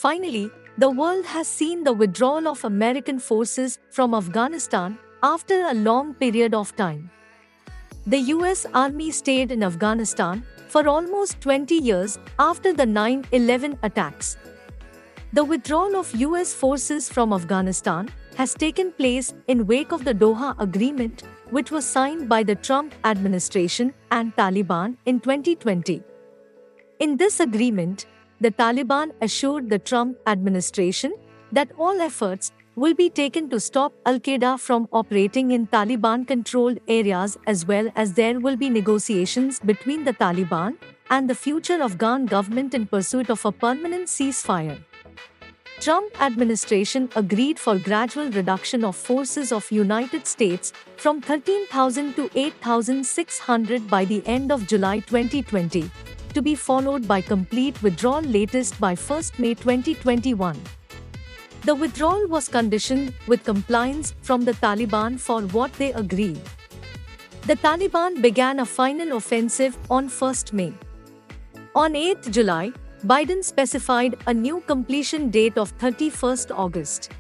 Finally, the world has seen the withdrawal of American forces from Afghanistan after a long period of time. The US Army stayed in Afghanistan for almost 20 years after the 9/11 attacks. The withdrawal of US forces from Afghanistan has taken place in wake of the Doha Agreement, which was signed by the Trump administration and Taliban in 2020. In this agreement, the Taliban assured the Trump administration that all efforts will be taken to stop Al-Qaeda from operating in Taliban-controlled areas, as well as there will be negotiations between the Taliban and the future Afghan government in pursuit of a permanent ceasefire. Trump administration agreed for gradual reduction of forces of United States from 13,000 to 8,600 by the end of July 2020, to be followed by complete withdrawal latest by 1 May 2021. The withdrawal was conditioned with compliance from the Taliban for what they agreed. The Taliban began a final offensive on 1 May. On 8 July, Biden specified a new completion date of 31 August.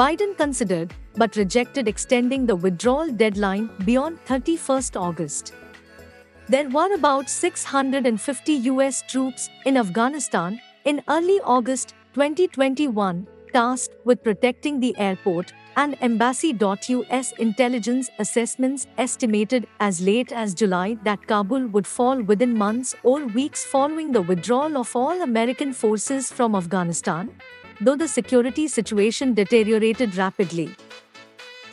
Biden considered but rejected extending the withdrawal deadline beyond 31 August. There were about 650 US troops in Afghanistan in early August 2021, tasked with protecting the airport, and embassy.US intelligence assessments estimated as late as July that Kabul would fall within months or weeks following the withdrawal of all American forces from Afghanistan, though the security situation deteriorated rapidly.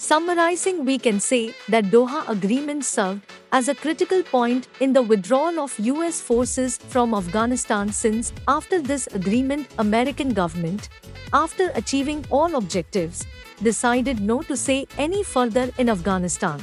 Summarizing, we can say that Doha Agreement served as a critical point in the withdrawal of US forces from Afghanistan, since after this agreement, American government, after achieving all objectives, decided not to say any further in Afghanistan.